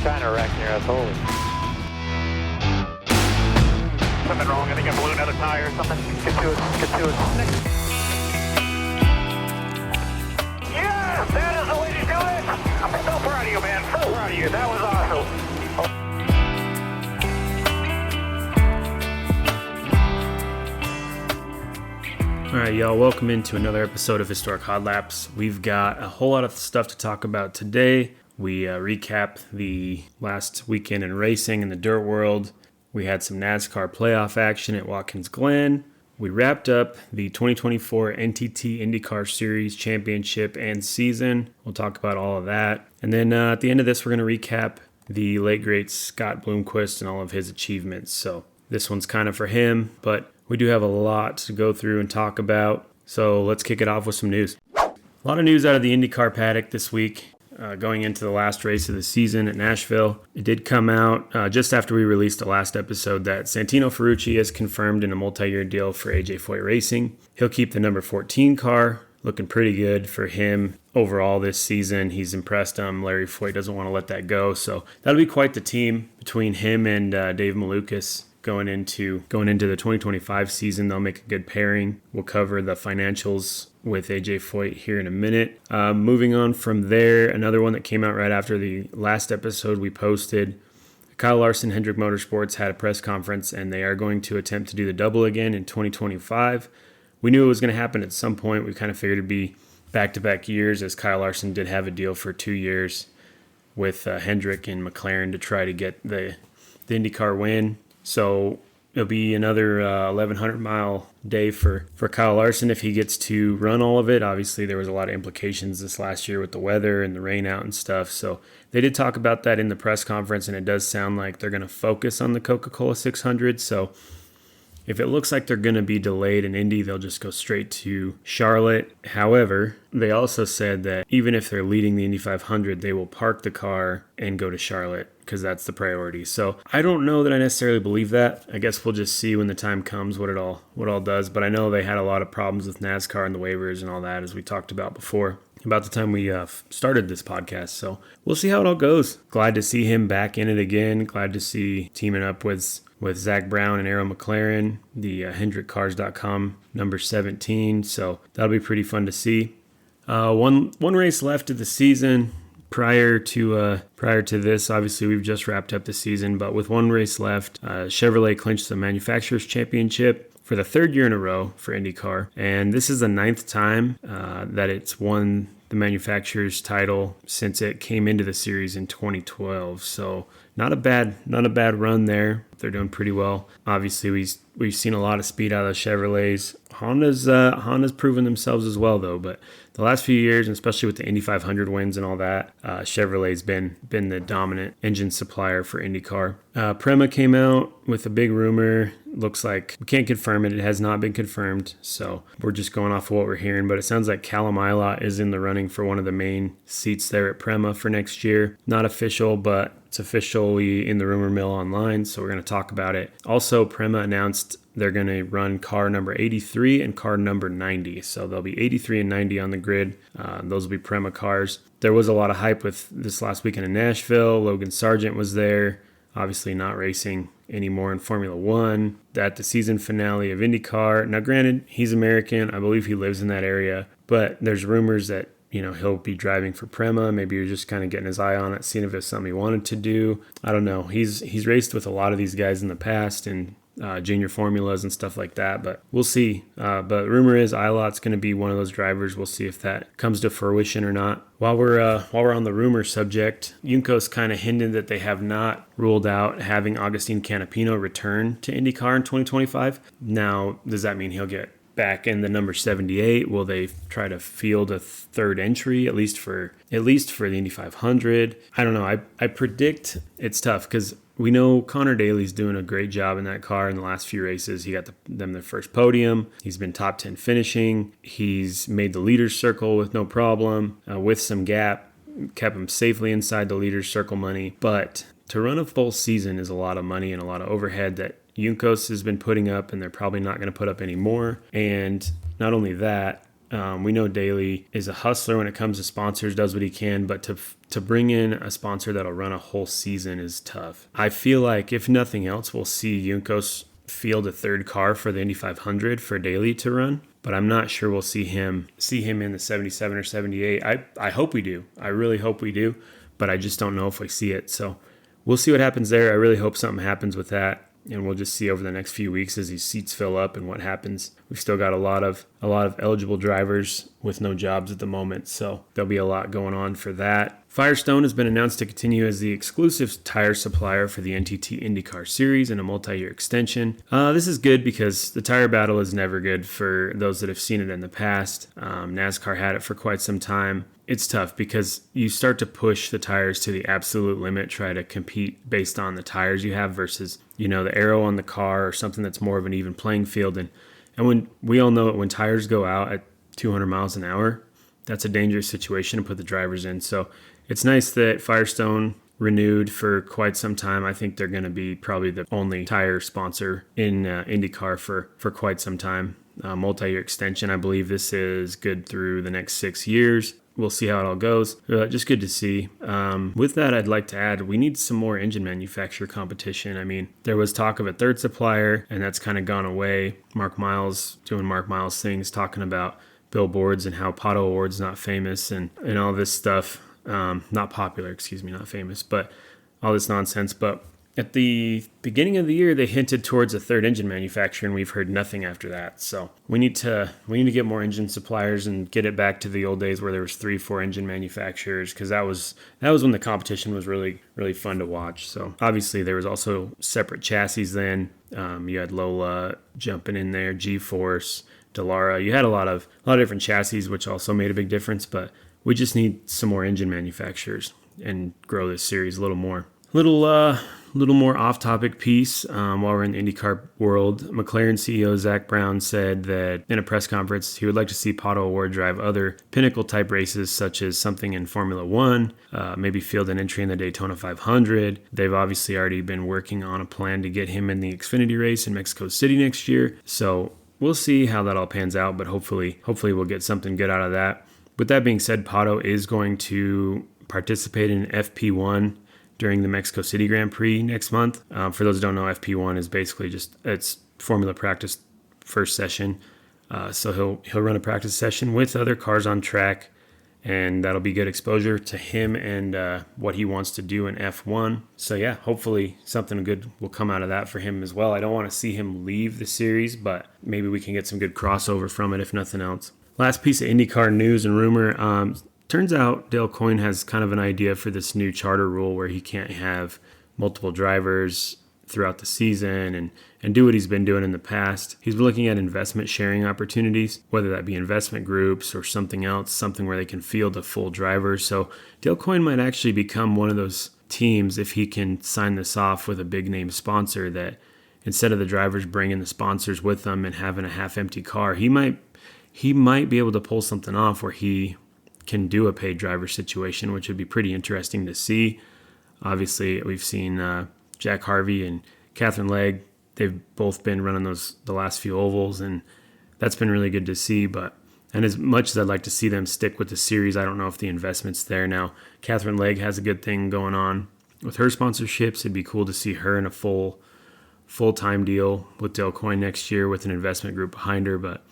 kind of wrecking your ass, holy. Something wrong, I think I blew another tire or something. Get to it. Yes, that is the way to do it! I'm so proud of you, man, so proud of you. That was awesome. All right, y'all, welcome into another episode of Historic Hot Laps. We've got a whole lot of stuff to talk about today. We recap the last weekend in racing in the dirt world. We had some NASCAR playoff action at Watkins Glen. We wrapped up the 2024 NTT IndyCar Series Championship and season. We'll talk about all of that. And then at the end of this, we're going to recap the late great Scott Bloomquist and all of his achievements. So this one's kind of for him, but we do have a lot to go through and talk about, so let's kick it off with some news. A lot of news out of the IndyCar paddock this week, going into the last race of the season at Nashville. It did come out just after we released the last episode that Santino Ferrucci is confirmed in a multi-year deal for AJ Foyt Racing. He'll keep the number 14 car, looking pretty good for him overall this season. He's impressed him. Larry Foyt doesn't want to let that go, so that'll be quite the team between him and Dave Malukas. Going into the 2025 season. They'll make a good pairing. We'll cover the financials with AJ Foyt here in a minute. Moving on from there, another one that came out right after the last episode we posted. Kyle Larson, Hendrick Motorsports, had a press conference, and they are going to attempt to do the double again in 2025. We knew it was going to happen at some point. We kind of figured it'd be back-to-back years, as Kyle Larson did have a deal for 2 years with Hendrick and McLaren to try to get the IndyCar win. So it'll be another 1,100-mile day for Kyle Larson if he gets to run all of it. Obviously, there was a lot of implications this last year with the weather and the rain out and stuff. So they did talk about that in the press conference, and it does sound like they're going to focus on the Coca-Cola 600. So if it looks like they're going to be delayed in Indy, they'll just go straight to Charlotte. However, they also said that even if they're leading the Indy 500, they will park the car and go to Charlotte because that's the priority. So I don't know that I necessarily believe that. I guess we'll just see when the time comes what it all does. But I know they had a lot of problems with NASCAR and the waivers and all that, as we talked about before, about the time we started this podcast. So we'll see how it all goes. Glad to see him back in it again. Glad to see teaming up with Zach Brown and Arrow McLaren, the HendrickCars.com number 17. So that'll be pretty fun to see. One race left of the season. Prior to this, obviously we've just wrapped up the season, but with one race left, Chevrolet clinched the Manufacturers Championship for the third year in a row for IndyCar, and this is the 9th time that it's won the Manufacturers title since it came into the series in 2012. So not a bad run there. They're doing pretty well. Obviously, we've seen a lot of speed out of the Chevrolets. Honda's proven themselves as well, though. But the last few years, and especially with the Indy 500 wins and all that, Chevrolet's been the dominant engine supplier for IndyCar. Prema came out with a big rumor. Looks like we can't confirm it. It has not been confirmed, so we're just going off of what we're hearing. But it sounds like Callum Ilott is in the running for one of the main seats there at Prema for next year. Not official, but it's officially in the rumor mill online, so we're going to talk about it. Also, Prema announced they're going to run car number 83 and car number 90. So there'll be 83 and 90 on the grid. Those will be Prema cars. There was a lot of hype with this last weekend in Nashville. Logan Sargent was there, obviously not racing anymore in Formula One. At the season finale of IndyCar. Now, granted, he's American. I believe he lives in that area. But there's rumors that he'll be driving for Prema. Maybe you're just kind of getting his eye on it, seeing if it's something he wanted to do. I don't know. He's raced with a lot of these guys in the past and junior formulas and stuff like that, but we'll see. But rumor is Ilott's going to be one of those drivers. We'll see if that comes to fruition or not. While we're on the rumor subject, Juncos kind of hinted that they have not ruled out having Agustin Canapino return to IndyCar in 2025. Now, does that mean he'll get back in the number 78? Will they try to field a third entry, at least for the Indy 500? I don't know. I predict it's tough because we know Connor Daly's doing a great job in that car in the last few races. He got them their first podium. He's been top 10 finishing. He's made the leaders circle with no problem, with some gap, kept him safely inside the leaders circle money. But to run a full season is a lot of money and a lot of overhead that Juncos has been putting up, and they're probably not going to put up any more. And not only that, We know Daly is a hustler when it comes to sponsors, does what he can, but to bring in a sponsor that'll run a whole season is tough. I feel like if nothing else, we'll see Juncos field a third car for the Indy 500 for Daly to run, but I'm not sure we'll see him in the 77 or 78. I hope we do. I really hope we do, but I just don't know if we see it. So we'll see what happens there. I really hope something happens with that. And we'll just see over the next few weeks as these seats fill up and what happens. We've still got a lot of eligible drivers with no jobs at the moment, so there'll be a lot going on for that. Firestone has been announced to continue as the exclusive tire supplier for the NTT IndyCar Series in a multi-year extension. This is good because the tire battle is never good for those that have seen it in the past. NASCAR had it for quite some time. It's tough because you start to push the tires to the absolute limit, try to compete based on the tires you have versus, the aero on the car or something that's more of an even playing field. And when we all know it, when tires go out at 200 miles an hour, that's a dangerous situation to put the drivers in. So it's nice that Firestone renewed for quite some time. I think they're going to be probably the only tire sponsor in IndyCar for quite some time. Multi-year extension. I believe this is good through the next 6 years. We'll see how it all goes. Just good to see. With that, I'd like to add, we need some more engine manufacturer competition. I mean, there was talk of a third supplier, and that's kind of gone away. Mark Miles doing Mark Miles things, talking about billboards and how Pato Award's not famous and all this stuff. Not popular, not famous, but all this nonsense. But at the beginning of the year, they hinted towards a third engine manufacturer, and we've heard nothing after that. So we need to get more engine suppliers and get it back to the old days where there was 3-4 engine manufacturers, because that was when the competition was really, really fun to watch. So obviously there was also separate chassis then. You had Lola jumping in there, G-Force, Dallara. You had a lot of different chassis, which also made a big difference. But we just need some more engine manufacturers and grow this series a little more. Little more off-topic piece while we're in the IndyCar world. McLaren CEO Zach Brown said that in a press conference he would like to see Pato Award drive other pinnacle-type races, such as something in Formula One, maybe field an entry in the Daytona 500. They've obviously already been working on a plan to get him in the Xfinity race in Mexico City next year. So we'll see how that all pans out, but hopefully we'll get something good out of that. With that being said, Pato is going to participate in FP1 during the Mexico City Grand Prix next month. For those who don't know, FP1 is basically it's Formula practice first session. So he'll run a practice session with other cars on track, and that'll be good exposure to him and what he wants to do in F1. So yeah, hopefully something good will come out of that for him as well. I don't want to see him leave the series, but maybe we can get some good crossover from it if nothing else. Last piece of IndyCar news and rumor. Turns out Dale Coyne has kind of an idea for this new charter rule where he can't have multiple drivers throughout the season and do what he's been doing in the past. He's been looking at investment sharing opportunities, whether that be investment groups or something else, something where they can field a full driver. So Dale Coyne might actually become one of those teams if he can sign this off with a big name sponsor, that instead of the drivers bringing the sponsors with them and having a half-empty car, he might be able to pull something off where he can do a paid driver situation, which would be pretty interesting to see. Obviously, we've seen Jack Harvey and Catherine Legg. They've both been running the last few ovals, and that's been really good to see. And as much as I'd like to see them stick with the series, I don't know if the investment's there now. Catherine Legg has a good thing going on with her sponsorships. It'd be cool to see her in a full-time deal with Dale Coyne next year with an investment group behind her. But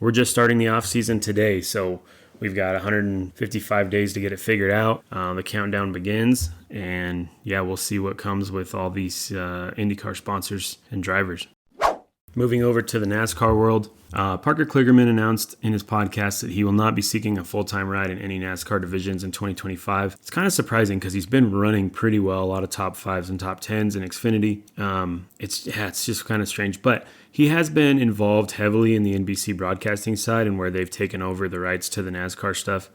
we're just starting the off season today, so we've got 155 days to get it figured out. The countdown begins, and yeah, we'll see what comes with all these IndyCar sponsors and drivers. Moving over to the NASCAR world, Parker Kligerman announced in his podcast that he will not be seeking a full-time ride in any NASCAR divisions in 2025. It's kind of surprising because he's been running pretty well, a lot of top 5s and top 10s in Xfinity. It's just kind of strange, but he has been involved heavily in the NBC broadcasting side and where they've taken over the rights to the NASCAR stuff.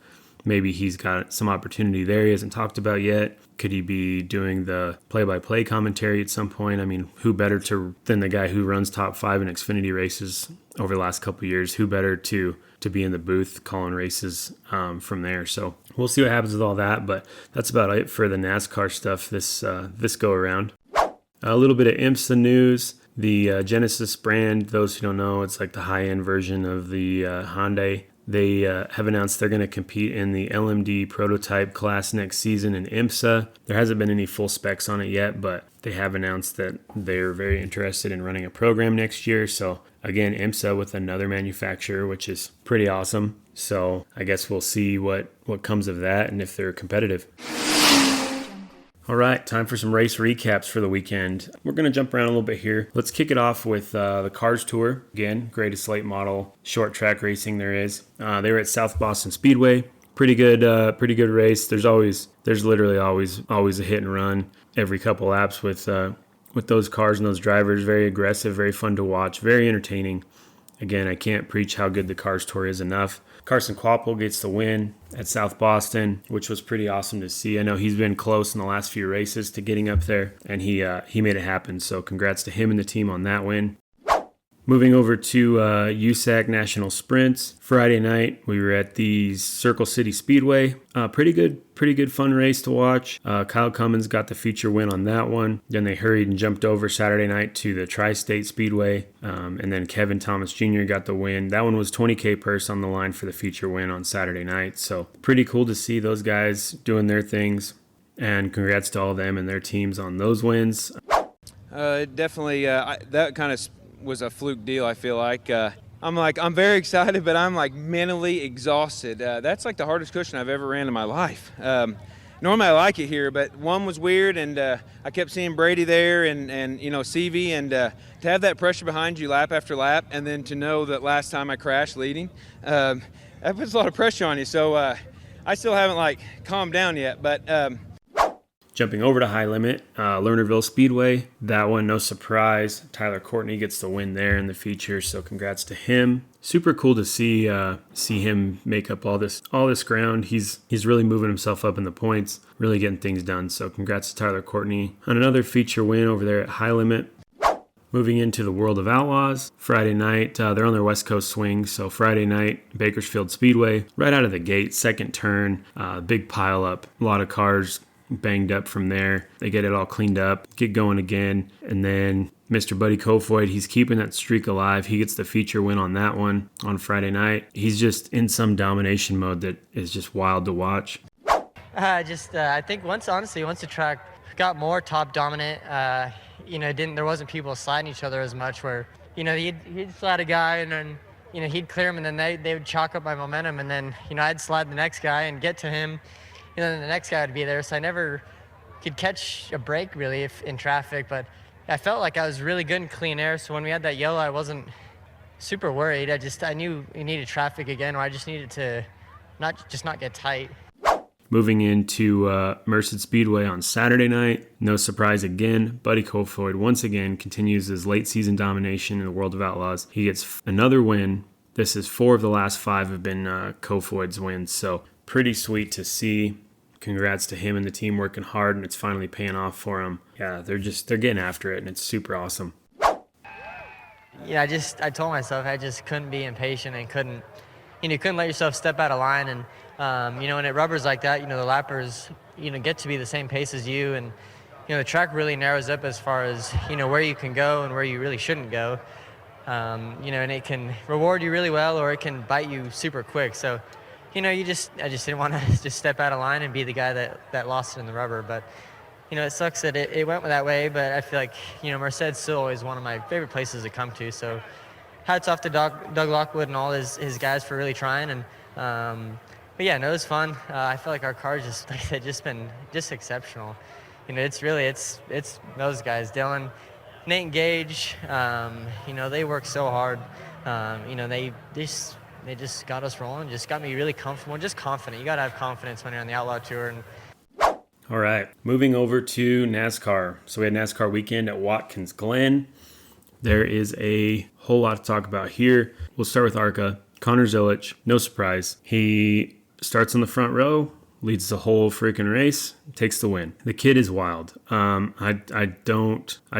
Maybe he's got some opportunity there he hasn't talked about yet. Could he be doing the play-by-play commentary at some point? I mean, who better than the guy who runs top 5 in Xfinity races over the last couple of years? Who better to be in the booth calling races from there? So we'll see what happens with all that, but that's about it for the NASCAR stuff this go around. A little bit of IMSA news. The Genesis brand, those who don't know, it's like the high-end version of the Hyundai They have announced they're going to compete in the LMD prototype class next season in IMSA. There hasn't been any full specs on it yet, but they have announced that they're very interested in running a program next year. So again, IMSA with another manufacturer, which is pretty awesome. So I guess we'll see what comes of that and if they're competitive. All right, time for some race recaps for the weekend. We're going to jump around a little bit here. Let's kick it off with the Cars Tour. Again, greatest late model short track racing there is. They were at South Boston Speedway. Pretty good race. There's literally always a hit and run every couple laps with those cars and those drivers. Very aggressive, very fun to watch, very entertaining. Again, I can't preach how good the Cars Tour is enough. Carson Kvapil gets the win at South Boston, which was pretty awesome to see. I know he's been close in the last few races to getting up there, and he made it happen. So congrats to him and the team on that win. Moving over to USAC National Sprints. Friday night, we were at the Circle City Speedway. Pretty good fun race to watch. Kyle Cummins got the feature win on that one. Then they hurried and jumped over Saturday night to the Tri-State Speedway. And then Kevin Thomas Jr. got the win. That one was $20K purse on the line for the feature win on Saturday night. So pretty cool to see those guys doing their things. And congrats to all of them and their teams on those wins. Definitely, that kind of was a fluke deal, I feel like. I'm very excited, but I'm like mentally exhausted. That's like the hardest cushion I've ever ran in my life. Normally I like it here, but one was weird, and I kept seeing Brady there and CV, and to have that pressure behind you lap after lap, and then to know that last time I crashed leading, that puts a lot of pressure on you. So I still haven't calmed down yet, but Jumping over to high limit, Lernerville Speedway. That one, no surprise. Tyler Courtney gets the win there in the feature, so congrats to him. Super cool to see him make up all this ground. He's really moving himself up in the points, really getting things done. So congrats to Tyler Courtney on another feature win over there at high limit. Moving into the World of Outlaws, Friday night, they're on their West Coast swing. So Friday night, Bakersfield Speedway, right out of the gate, second turn, big pile up, a lot of cars banged up from there. They get it all cleaned up, get going again, and then Mr. Buddy Kofoid, he's keeping that streak alive. He gets the feature win on that one on Friday night. He's just in some domination mode that is just wild to watch. I think once the track got more top dominant, there wasn't people sliding each other as much. Where he'd slide a guy and then he'd clear him, and then they would chalk up my momentum, and then I'd slide the next guy and get to him. Then the next guy would be there, so I never could catch a break really if in traffic, but I felt like I was really good in clean air, so when we had that yellow, I wasn't super worried. I knew we needed traffic again, or I just needed to not get tight. Moving into Merced Speedway on Saturday night, no surprise again, Buddy Kofoid once again continues his late season domination in the World of Outlaws. He gets another win. This is 4 of the last 5 have been Kofoid's wins, so pretty sweet to see. Congrats to him and the team working hard, and it's finally paying off for them. Yeah, they're getting after it, and it's super awesome. Yeah, I told myself I just couldn't be impatient and couldn't let yourself step out of line. And when it rubbers like that, the lappers get to be the same pace as you, and the track really narrows up as far as where you can go and where you really shouldn't go. And it can reward you really well, or it can bite you super quick. So. I just didn't want to just step out of line and be the guy that lost it in the rubber. But, it sucks that it went that way. But I feel like, Merced's still always one of my favorite places to come to. So hats off to Doug Lockwood and all his guys for really trying. And but yeah, no, it was fun. I feel like our cars just been exceptional. It's those guys, Dylan, Nate and Gage. They work so hard. They just got us rolling, just got me really comfortable, just confident. You got to have confidence when you're on the Outlaw Tour. All right, moving over to NASCAR. So we had NASCAR weekend at Watkins Glen. There is a whole lot to talk about here. We'll start with ARCA. Connor Zilic, no surprise. He starts on the front row, leads the whole freaking race, takes the win. The kid is wild. I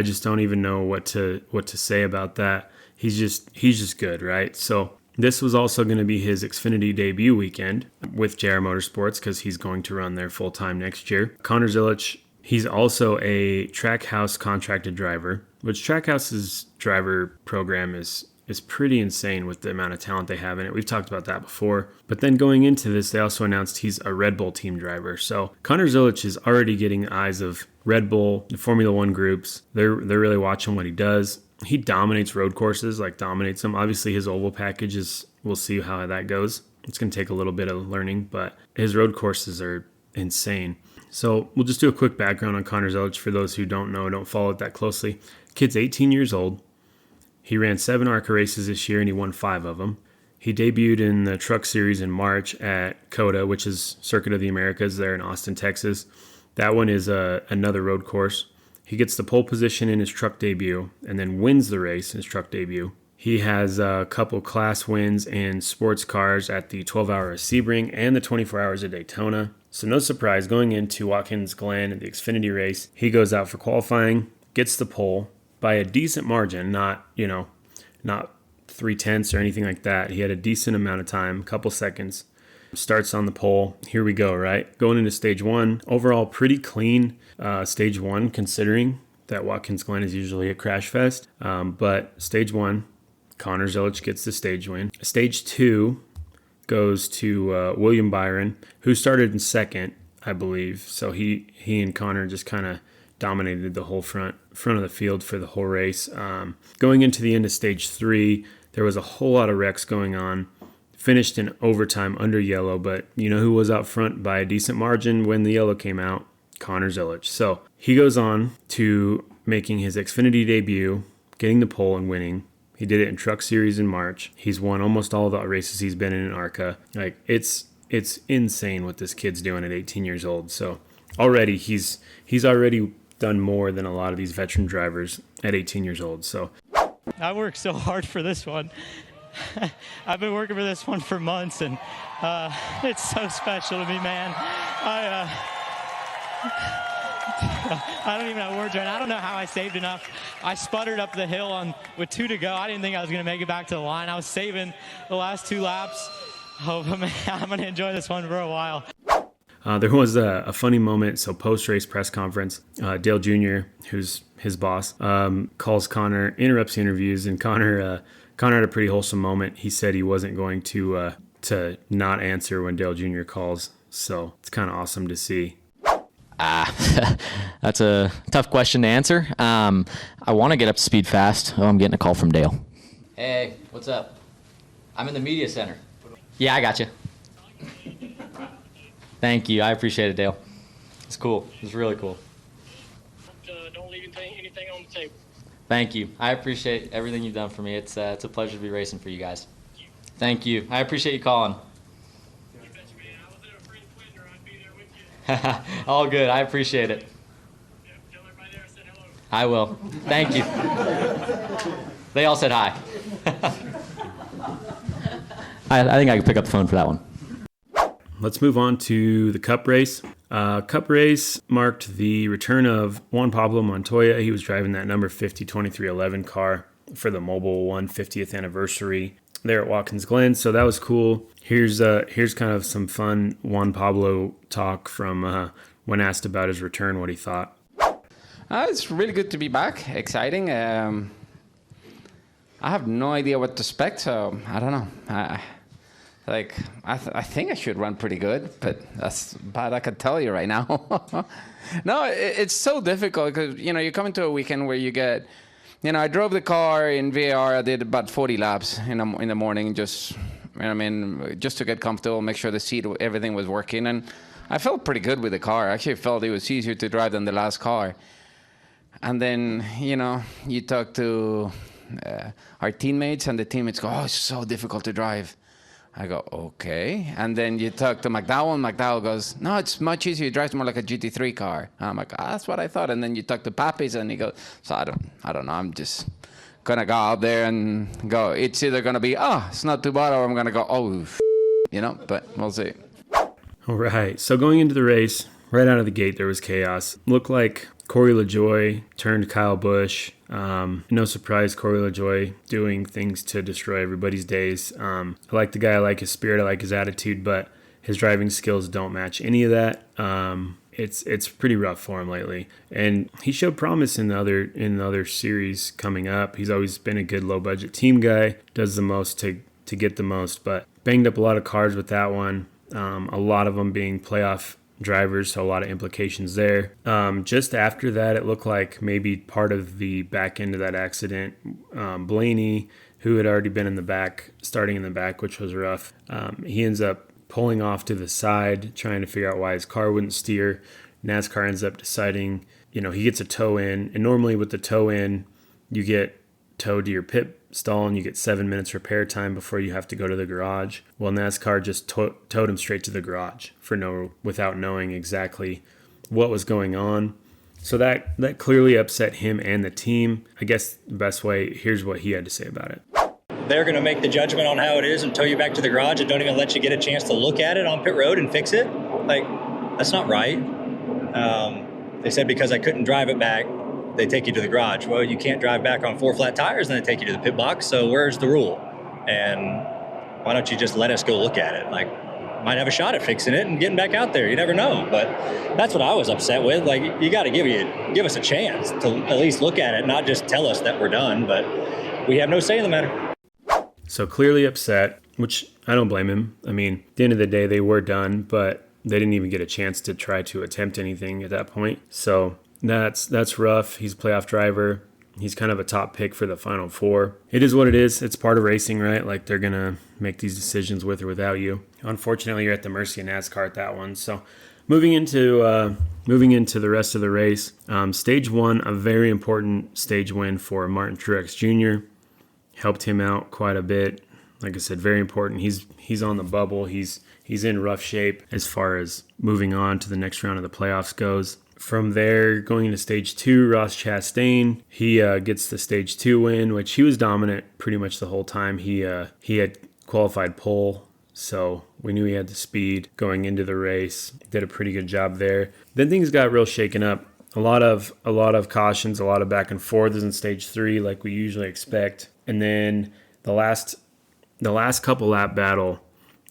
just don't even know what to say about that. He's just good, right? So this was also going to be his Xfinity debut weekend with JR Motorsports because he's going to run there full-time next year. Connor Zilic, he's also a Trackhouse contracted driver, which Trackhouse's driver program is is pretty insane with the amount of talent they have in it. We've talked about that before. But then going into this, they also announced he's a Red Bull team driver. So Connor Zilisch is already getting eyes of Red Bull, the Formula One groups. They're really watching what he does. He dominates road courses, like dominates them. Obviously, his oval package we'll see how that goes. It's going to take a little bit of learning, but his road courses are insane. So we'll just do a quick background on Connor Zilisch for those who don't know, don't follow it that closely. Kid's 18 years old. He ran 7 ARCA races this year, and he won 5 of them. He debuted in the Truck Series in March at COTA, which is Circuit of the Americas there in Austin, Texas. That one is another road course. He gets the pole position in his truck debut and then wins the race in his truck debut. He has a couple class wins in sports cars at the 12 Hour of Sebring and the 24 Hours of Daytona. So no surprise, going into Watkins Glen at the Xfinity race, he goes out for qualifying, gets the pole by a decent margin, not 3/10 or anything like that. He had a decent amount of time, a couple seconds. Starts on the pole. Here we go, right? Going into stage 1. Overall, pretty clean stage 1, considering that Watkins Glen is usually a crash fest. But stage 1, Connor Zilisch gets the stage win. Stage 2 goes to William Byron, who started in second, I believe. So he and Connor just kind of dominated the whole front of the field for the whole race. Going into the end of stage 3, there was a whole lot of wrecks going on. Finished in overtime under yellow, but you know who was out front by a decent margin when the yellow came out? Connor Zilisch. So he goes on to making his Xfinity debut, getting the pole and winning. He did it in Truck Series in March. He's won almost all the races he's been in ARCA. Like it's insane what this kid's doing at 18 years old. So already he's already done more than a lot of these veteran drivers at 18 years old. So I worked so hard for this one. I've been working for this one for months, and it's so special to me, man. I don't even have words right now. I don't know how I saved enough. I sputtered up the hill with 2 to go. I didn't think I was going to make it back to the line. I was saving the last 2 laps. Oh, man, I'm going to enjoy this one for a while. There was a funny moment. So post-race press conference, Dale Jr., who's his boss, calls Connor, interrupts the interviews, and Connor had a pretty wholesome moment. He said he wasn't going to not answer when Dale Jr. calls. So it's kind of awesome to see. That's a tough question to answer. I want to get up to speed fast. Oh, I'm getting a call from Dale. Hey, what's up? I'm in the media center. Yeah, I got you. Thank you. I appreciate it, Dale. It's cool. It's really cool. Don't leave anything on the table. Thank you. I appreciate everything you've done for me. It's a pleasure to be racing for you guys. Thank you. I appreciate you calling. All good. I appreciate it. Tell everybody there I said hello. I will. Thank you. They all said hi. I think I can pick up the phone for that one. Let's move on to the Cup race. Cup race marked the return of Juan Pablo Montoya. He was driving that number 50 2311 car for the Mobile One 50th anniversary there at Watkins Glen. So that was cool. Here's kind of some fun Juan Pablo talk from when asked about his return, what he thought. It's really good to be back. Exciting. I have no idea what to expect, so I don't know. I think I should run pretty good, but that's bad I could tell you right now. No, it's so difficult because, you come into a weekend where you get, I drove the car in VAR. I did about 40 laps in the morning just to get comfortable, make sure the seat, everything was working. And I felt pretty good with the car. I actually felt it was easier to drive than the last car. And then, you talk to our teammates, and the teammates go, oh, it's so difficult to drive. I go, okay. And then you talk to McDowell, and McDowell goes, no, it's much easier. It drives more like a GT3 car. And I'm like, that's what I thought. And then you talk to Papis, and he goes, so I don't know. I'm just going to go out there and go, it's either going to be, it's not too bad, or I'm going to go, but we'll see. All right. So going into the race, right out of the gate, there was chaos. Looked like Corey LaJoie turned Kyle Busch. No surprise, Corey LaJoie doing things to destroy everybody's days. I like the guy, I like his spirit, I like his attitude, but his driving skills don't match any of that. it's pretty rough for him lately. And he showed promise in the other series coming up. He's always been a good low budget team guy, does the most to get the most, but banged up a lot of cars with that one. A lot of them being playoff drivers, so a lot of implications there. Just after that, it looked like maybe part of the back end of that accident, Blaney, who had already been in the back, starting in the back, which was rough. He ends up pulling off to the side, trying to figure out why his car wouldn't steer. NASCAR ends up deciding, he gets a tow in, and normally with the tow in, you get towed to your pit stall and you get 7 minutes repair time before you have to go to the garage. Well, NASCAR just towed him straight to the garage without knowing exactly what was going on. So that clearly upset him and the team. I guess the best way, here's what he had to say about it. They're going to make the judgment on how it is and tow you back to the garage and don't even let you get a chance to look at it on pit road and fix it. Like, that's not right. They said because I couldn't drive it back, they take you to the garage. Well, you can't drive back on 4 flat tires and they take you to the pit box. So where's the rule? And why don't you just let us go look at it? Like, might have a shot at fixing it and getting back out there. You never know. But that's what I was upset with. Like, you got to give us a chance to at least look at it, not just tell us that we're done. But we have no say in the matter. So clearly upset, which I don't blame him. I mean, at the end of the day, they were done, but they didn't even get a chance to try to attempt anything at that point. So that's rough. He's a playoff driver. He's kind of a top pick for the Final Four. It is what it is. It's part of racing, right? Like, they're going to make these decisions with or without you. Unfortunately, you're at the mercy of NASCAR at that one. So moving into the rest of the race, stage one, a very important stage win for Martin Truex Jr. Helped him out quite a bit. Like I said, very important. He's on the bubble. He's in rough shape as far as moving on to the next round of the playoffs goes. From there, going into stage two, Ross Chastain, he gets the stage two win, which he was dominant pretty much the whole time. He had qualified pole, so we knew he had the speed going into the race. Did a pretty good job there. Then things got real shaken up. A lot of cautions, a lot of back and forths in stage three, like we usually expect. And then the last couple lap battle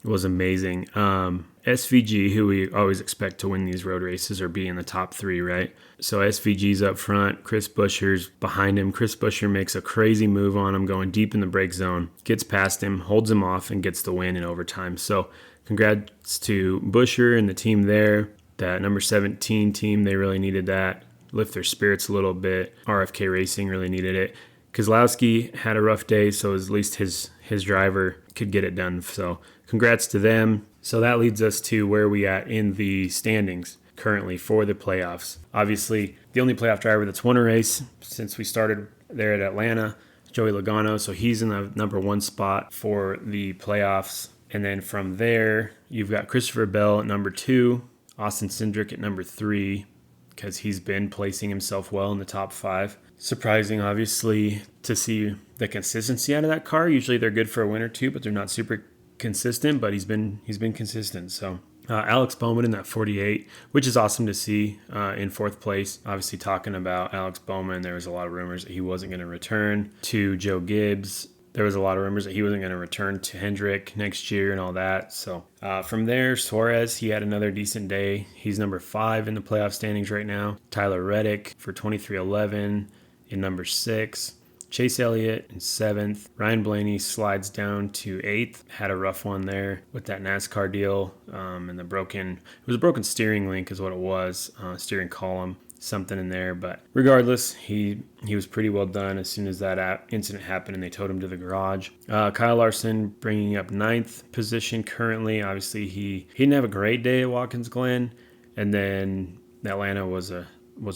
was amazing. SVG, who we always expect to win these road races or be in the top three, right? So SVG's up front. Chris Buescher's behind him. Chris Buescher makes a crazy move on him, going deep in the brake zone, gets past him, holds him off, and gets the win in overtime. So congrats to Buescher and the team there. That number 17 team, they really needed that. Lift their spirits a little bit. RFK Racing really needed it. Kozlowski had a rough day, so at least his driver could get it done. So congrats to them. So that leads us to where we at in the standings currently for the playoffs. Obviously, the only playoff driver that's won a race since we started there at Atlanta, Joey Logano. So he's in the number one spot for the playoffs. And then from there, you've got Christopher Bell at number 2, Austin Cindric at number 3, because he's been placing himself well in the top 5. Surprising, obviously, to see the consistency out of that car. Usually they're good for a win or two, but they're not super consistent, but he's been consistent. So Alex Bowman in that 48, which is awesome to see in 4th place. Obviously, talking about Alex Bowman, there was a lot of rumors that he wasn't going to return to Joe Gibbs. There was a lot of rumors that he wasn't going to return to Hendrick next year and all that. So from there, Suarez, he had another decent day. He's number 5 in the playoff standings right now. Tyler Reddick for 23-11 in number 6. Chase Elliott in 7th. Ryan Blaney slides down to 8th. Had a rough one there with that NASCAR deal and it was a broken steering link is what it was, steering column, something in there. But regardless, he was pretty well done as soon as that incident happened and they towed him to the garage. Kyle Larson bringing up 9th position currently. Obviously, he didn't have a great day at Watkins Glen, and then Atlanta was a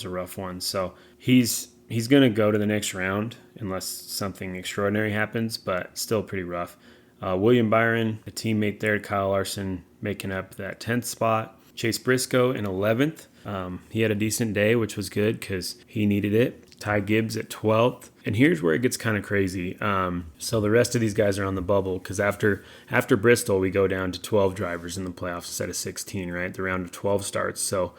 rough one. So he's going to go to the next round unless something extraordinary happens, but still pretty rough. William Byron, a teammate there, Kyle Larson, making up that 10th spot. Chase Briscoe in 11th. He had a decent day, which was good because he needed it. Ty Gibbs at 12th. And here's where it gets kind of crazy. So the rest of these guys are on the bubble because after Bristol, we go down to 12 drivers in the playoffs instead of 16, right? The round of 12 starts. So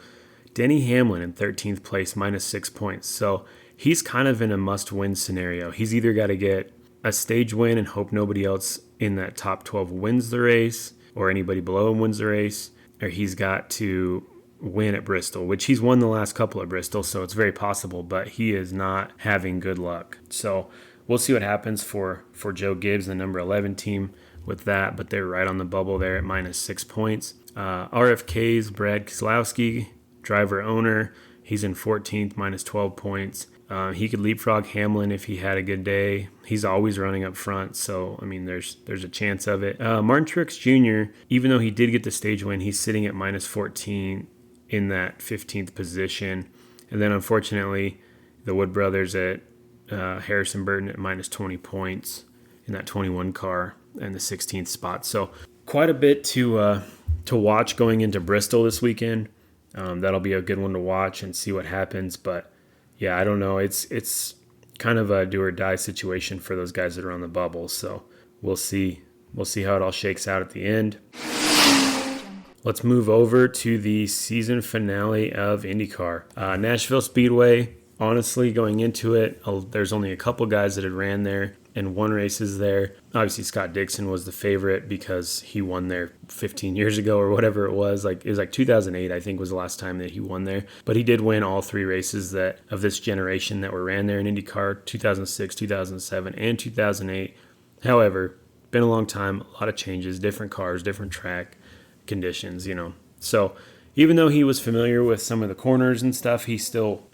Denny Hamlin in 13th place, minus 6 points. So he's kind of in a must-win scenario. He's either got to get a stage win and hope nobody else in that top 12 wins the race or anybody below him wins the race, or he's got to win at Bristol, which he's won the last couple at Bristol, so it's very possible, but he is not having good luck. So we'll see what happens for Joe Gibbs, the number 11 team, with that, but they're right on the bubble there at -6 points. RFK's Brad Keselowski, driver owner, he's in 14th, -12 points. He could leapfrog Hamlin if he had a good day. He's always running up front, so I mean, there's a chance of it. Martin Truex Jr., even though he did get the stage win, he's sitting at -14 in that 15th position. And then unfortunately, the Wood brothers at Harrison Burton at -20 points in that 21 car and the 16th spot. So quite a bit to watch going into Bristol this weekend. That'll be a good one to watch and see what happens, but yeah, I don't know. It's kind of a do or die situation for those guys that are on the bubble. So we'll see. We'll see how it all shakes out at the end. Let's move over to the season finale of IndyCar. Nashville Speedway, honestly, going into it, there's only a couple guys that had ran there and won races there. Obviously, Scott Dixon was the favorite because he won there 15 years ago or whatever it was. It was 2008, I think, was the last time that he won there. But he did win all 3 races of this generation that were ran there in IndyCar, 2006, 2007, and 2008. However, been a long time, a lot of changes, different cars, different track conditions, So even though he was familiar with some of the corners and stuff, he still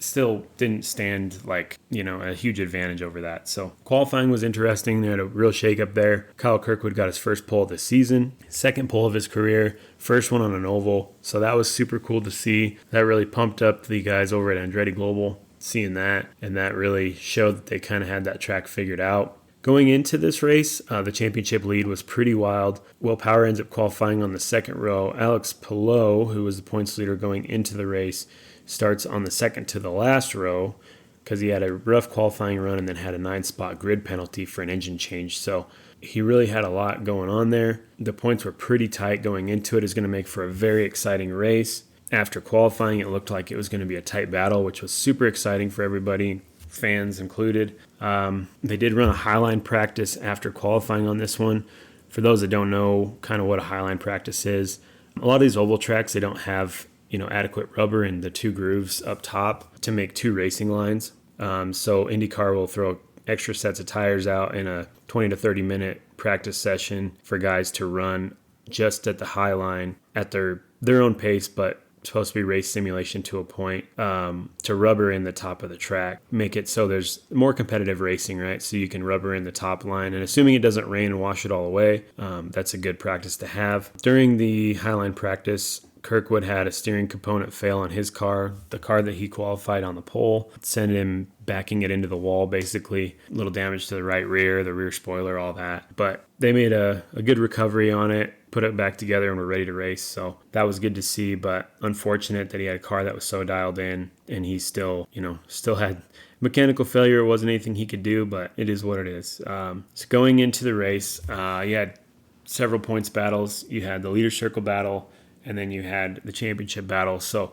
didn't stand a huge advantage over that. So qualifying was interesting. They had a real shakeup there. Kyle Kirkwood got his first pole of the season, second pole of his career, first one on an oval. So that was super cool to see. That really pumped up the guys over at Andretti Global, seeing that, and that really showed that they kind of had that track figured out. Going into this race, the championship lead was pretty wild. Will Power ends up qualifying on the second row. Alex Palou, who was the points leader going into the race, starts on the second to the last row because he had a rough qualifying run and then had a 9-spot grid penalty for an engine change. So he really had a lot going on there. The points were pretty tight going into it. It's going to make for a very exciting race. After qualifying, it looked like it was going to be a tight battle, which was super exciting for everybody, fans included. They did run a highline practice after qualifying on this one. For those that don't know kind of what a highline practice is, a lot of these oval tracks, they don't have adequate rubber in the 2 grooves up top to make 2 racing lines. So IndyCar will throw extra sets of tires out in a 20 to 30 minute practice session for guys to run just at the high line at their own pace, but supposed to be race simulation to a point, to rubber in the top of the track, make it so there's more competitive racing, right? So you can rubber in the top line, and assuming it doesn't rain and wash it all away, that's a good practice to have. During the highline practice, Kirkwood had a steering component fail on his car, the car that he qualified on the pole, sent him backing it into the wall, basically. A little damage to the right rear, the rear spoiler, all that. But they made a good recovery on it, put it back together, and were ready to race. So that was good to see, but unfortunate that he had a car that was so dialed in, and he still had mechanical failure. It wasn't anything he could do, but it is what it is. So going into the race, you had several points battles. You had the leader circle battle, and then you had the championship battle. So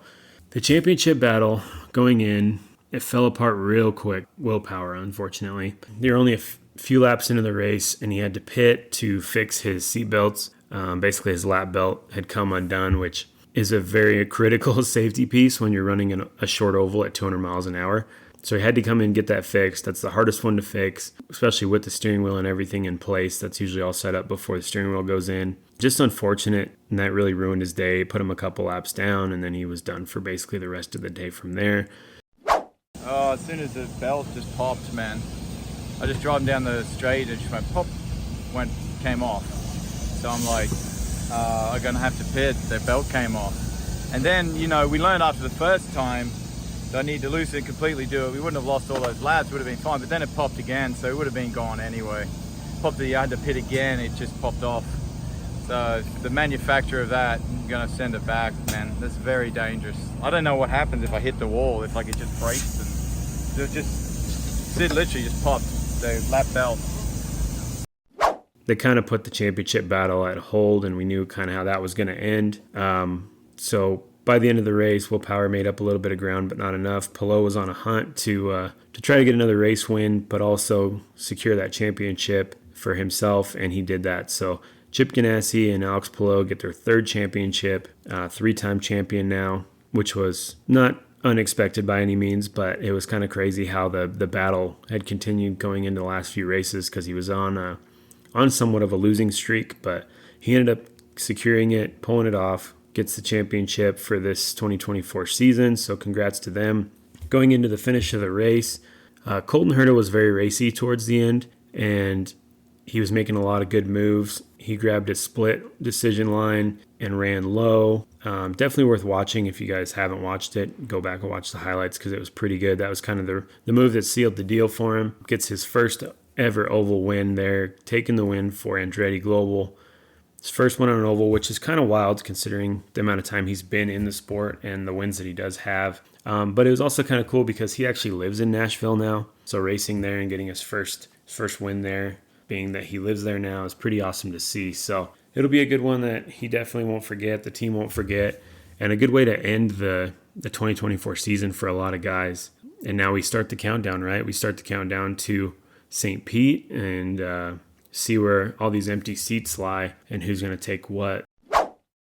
the championship battle going in, it fell apart real quick. Will Power, unfortunately. They were only a few laps into the race, and he had to pit to fix his seat belts. Basically, his lap belt had come undone, which is a very critical safety piece when you're running a short oval at 200 miles an hour. So he had to come in and get that fixed. That's the hardest one to fix, especially with the steering wheel and everything in place. That's usually all set up before the steering wheel goes in. Just unfortunate, and that really ruined his day. Put him a couple laps down, and then he was done for basically the rest of the day from there. Oh, as soon as the belt just popped, man. I just drove down the straight, it just went pop, came off. So I'm like, I'm gonna have to pit, the belt came off. And then, we learned after the first time that I need to loosen it, completely do it. We wouldn't have lost all those laps, would have been fine, but then it popped again, so it would have been gone anyway. I had to pit again, it just popped off. So the manufacturer of that, I'm gonna send it back, man. That's very dangerous. I don't know what happens if I hit the wall, if it just breaks and it literally just popped the lap belt. They kind of put the championship battle at hold, and we knew kind of how that was going to end. So by the end of the race, Will Power made up a little bit of ground, but not enough. Palou was on a hunt to try to get another race win, but also secure that championship for himself, and he did that. So Chip Ganassi and Alex Palou get their 3rd championship, 3-time champion now. which was not unexpected by any means, but it was kind of crazy how the battle had continued going into the last few races because he was on somewhat of a losing streak, but he ended up securing it, pulling it off, gets the championship for this 2024 season, so congrats to them. Going into the finish of the race, Colton Herta was very racy towards the end, and he was making a lot of good moves. He grabbed a split decision line and ran low. Definitely worth watching. If you guys haven't watched it, go back and watch the highlights because it was pretty good. That was kind of the move that sealed the deal for him. Gets his first ever oval win there, taking the win for Andretti Global. His first one on an oval, which is kind of wild considering the amount of time he's been in the sport and the wins that he does have. But it was also kind of cool because he actually lives in Nashville now. So racing there and getting his first win there, being that he lives there now, is pretty awesome to see. So it'll be a good one that he definitely won't forget, the team won't forget, and a good way to end the 2024 season for a lot of guys. And now we start the countdown, right? We start the countdown to St. Pete and see where all these empty seats lie and who's going to take what.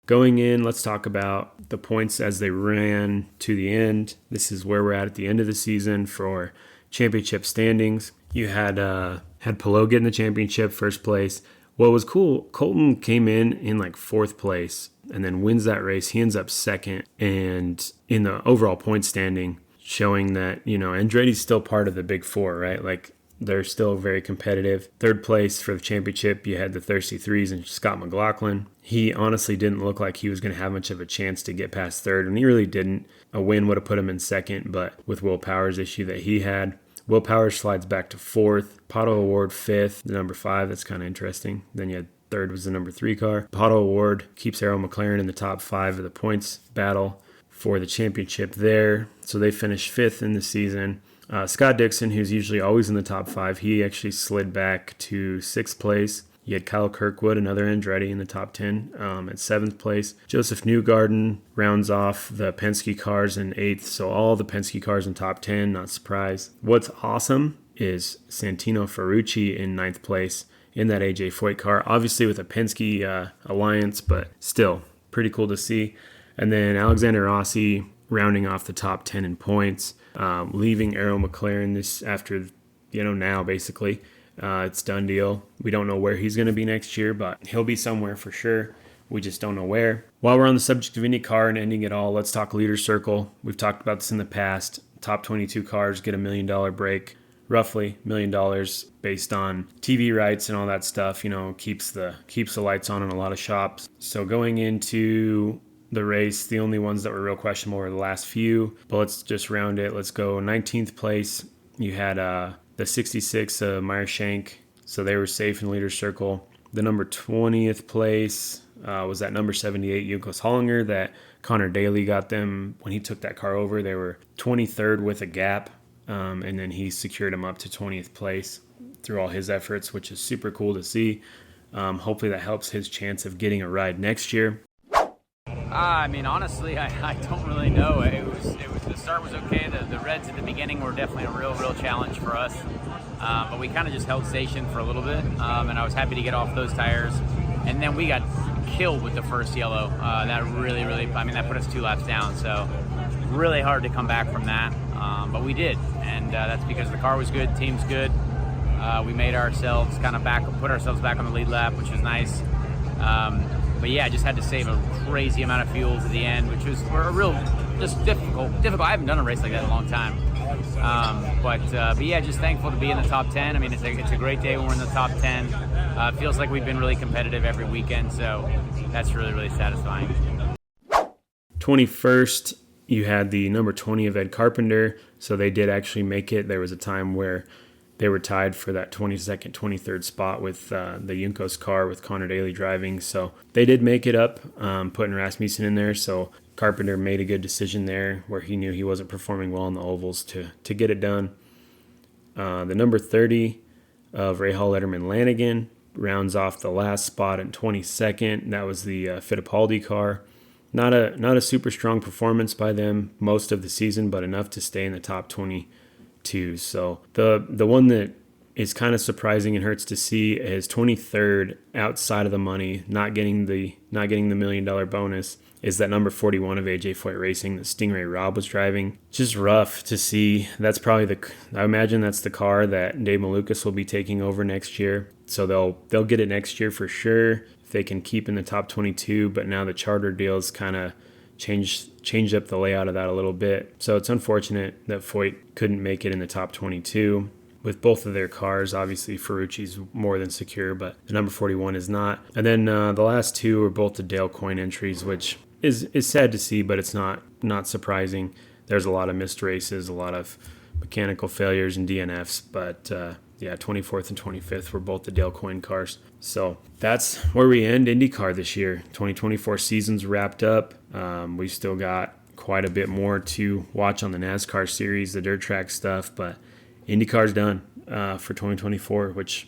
Going in, let's talk about the points as they ran to the end. This is where we're at the end of the season for championship standings. You had Pelot getting the championship, first place. What was cool, Colton came in like fourth place and then wins that race. He ends up second, and in the overall point standing, showing that, Andretti's still part of the big four, right? Like, they're still very competitive. Third place for the championship, you had the Thirsty Threes and Scott McLaughlin. He honestly didn't look like he was going to have much of a chance to get past third, and he really didn't. A win would have put him in second, but with Will Power's issue that he had, Will Powers slides back to fourth. Pato Award fifth, the number 5. That's kind of interesting. Then you had third was the number 3 car. Pato Award keeps Arrow McLaren in the top 5 of the points battle for the championship there. So they finished 5th in the season. Scott Dixon, who's usually always in the top 5, he actually slid back to 6th place. You had Kyle Kirkwood, another Andretti, in the top 10 at 7th place. Joseph Newgarden rounds off the Penske cars in 8th. So all the Penske cars in top 10, not surprised. What's awesome is Santino Ferrucci in 9th place in that AJ Foyt car. Obviously with a Penske alliance, but still pretty cool to see. And then Alexander Rossi rounding off the top 10 in points, leaving Arrow McLaren this after, now basically. It's done deal. We don't know where he's going to be next year, but he'll be somewhere for sure. We just don't know where. While we're on the subject of IndyCar and ending it all, let's talk Leaders Circle. We've talked about this in the past. Top 22 cars get $1 million break, roughly $1 million based on TV rights and all that stuff. Keeps the lights on in a lot of shops. So going into the race, the only ones that were real questionable were the last few. But let's just round it. Let's go 19th place. You had the 66 Meyer Shank, so they were safe in the Leaders Circle. The number 20th place was that number 78 Junkos Hollinger that Connor Daly got them when he took that car over. They were 23rd with a gap, and then he secured them up to 20th place through all his efforts, which is super cool to see. Hopefully that helps his chance of getting a ride next year. Honestly, I don't really know. It was the start was okay. The reds at the beginning were definitely a real challenge for us. But we kind of just held station for a little bit, and I was happy to get off those tires. And then we got killed with the first yellow. That really, that put us 2 laps down. So really hard to come back from that. But we did, and that's because the car was good, team's good. We made ourselves put ourselves back on the lead lap, which was nice. But yeah, I just had to save a crazy amount of fuel to the end, which was just difficult. I haven't done a race like that in a long time. But yeah, just thankful to be in the top 10. It's a great day when we're in the top 10. It feels like we've been really competitive every weekend, so that's really satisfying. 21st, you had the number 20 of Ed Carpenter, so they did actually make it. There was a time where they were tied for that 22nd, 23rd spot with the Junkos car with Connor Daly driving. So they did make it up, putting Rasmussen in there. So Carpenter made a good decision there where he knew he wasn't performing well on the ovals to get it done. The number 30 of Rahal Letterman Lanigan rounds off the last spot in 22nd. That was the Fittipaldi car. Not a super strong performance by them most of the season, but enough to stay in the top 22. So the one that is kind of surprising and hurts to see his 23rd outside of the money, not getting the $1 million bonus, is that number 41 of AJ Foyt Racing that Stingray Robb was driving. Just rough to see. That's probably I imagine that's the car that Dave Malukas will be taking over next year. So they'll get it next year for sure if they can keep in the top 22. But now the charter deals kind of changed up the layout of that a little bit. So it's unfortunate that Foyt couldn't make it in the top 22. With both of their cars, obviously Ferrucci's more than secure, but the number 41 is not. And then the last two are both the Dale Coyne entries, which is sad to see, but it's not surprising. There's a lot of missed races, a lot of mechanical failures and DNFs, but 24th and 25th were both the Dale Coyne cars. So that's where we end IndyCar this year. 2024 season's wrapped up. We've still got quite a bit more to watch on the NASCAR series, the dirt track stuff, but IndyCar's done for 2024, which